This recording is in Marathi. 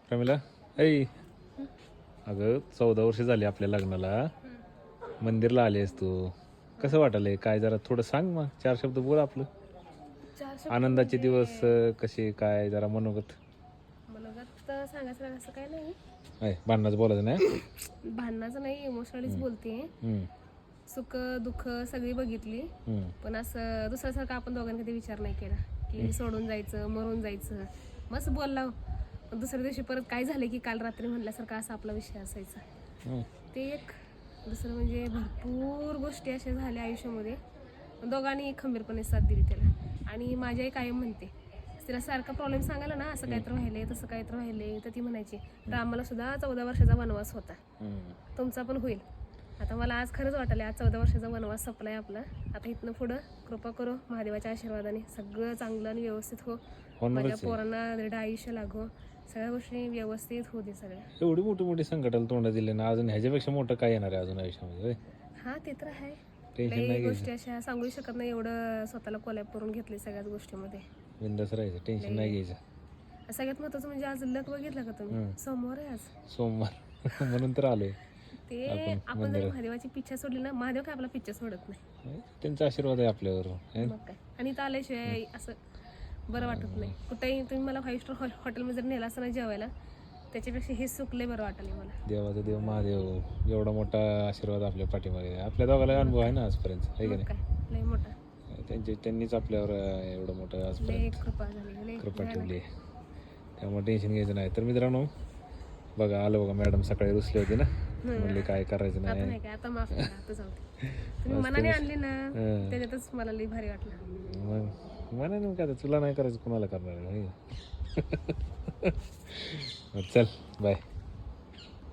प्रमिला ऐ अगं 14 वर्ष झाली आपल्या लग्नाला. मंदिरला आलीस तू, कसं वाटलंय काय जरा थोडं सांग, मग 4 शब्द बोल. आपलं आनंदाचे दिवस कसे काय जरा मनोगत. मनोगत सांगायचं असं काय नाही, भांडणाचं बोलायचं नाही. भांडणाचं नाही, इमोशनलीच बोलते. सुख दुःख सगळी बघितली, पण असं दुसऱ्यासारखं आपण दोघांनी कधी विचार नाही केला की सोडून जायचं, मरून जायचं. मस्त बोलला, पण दुसऱ्या दिवशी परत काय झालं की काल रात्री म्हणल्यासारखं असा आपला विषय असायचा. ते एक. दुसरं म्हणजे भरपूर गोष्टी अशा झाल्या आयुष्यामध्ये, दोघांनी खंबीरपणे साथ दिली त्याला. आणि माझी आई कायम म्हणते, तिला सारखा प्रॉब्लेम सांगायला ना, असं काय तर राहिले तसं काय तर राहिले, तर ती म्हणायची तर आम्हाला सुद्धा 14 वर्षाचा वनवास होता, तुमचा पण होईल. आता मला आज खरंच वाटलं, आज 14 वर्षाचा वनवास संपलाय आपला. आता इथनं पुढं कृपा करो महादेवाच्या आशीर्वादाने सगळं चांगलं आणि व्यवस्थित हो. माझ्या पोरांना दृढ आयुष्य लागो, सगळ्या गोष्टी व्यवस्थित होऊ दे सगळ्या. एवढी मोठी मोठी संकटाला तोंड दिले ना, अजून ह्याच्यापेक्षा मोठं काय येणार आहे अजून आयुष्यामध्ये? हा ते तर आहे. टेन्शन नाही गोष्टी अशा सांगू शकत नाही, एवढं स्वतःला कोलॅब करून घेतली सगळ्याच गोष्टीमध्ये. बिंदास राहायचं, टेन्शन नाही घ्यायचं. सगळ्यात महत्वाचं म्हणजे आज लक बघितलं का तुम्ही, सोमवार आहे आज. सोमवार म्हणून तर आलोय. ते आपण जरी महादेवाची पिच्छा सोडली ना, महादेव काय आपला पिच्छा सोडत नाही. त्यांचा आशीर्वाद आहे आपल्यावर. मग काय. आणि इथं आल्याशिवाय असं बरं वाटत नाही. कुठेही तुम्ही मला 5 स्टार हॉटेलमध्ये जर नेला असं ना जेवायला, त्याच्यापेक्षा हे सुकले बरं वाटले मला. देवाचा देव महादेव एवढा मोठा आशीर्वाद आपल्या पाठीमागे. आपल्या दोघाला अनुभव आहे ना आजपर्यंत, आहे की नाही? लय मोठा. त्यांनीच आपल्यावर एवढं मोठं आजपर्यंत कृपा ठेवली आहे. त्यामुळे टेन्शन घ्यायचं नाही. तर मित्रांनो बघा, आलं बघा, मॅडम सकाळी रुसली होती ना, म्हणले काय करायचं नाही. आता माफ करा, आता जाऊ दे. तुम्ही मनाने आणली ना, त्याच्यातच मला लई भारी वाटलं. मग मनाने काय, तुला नाही करायचं कुणाला करणार आहे? चल बाय.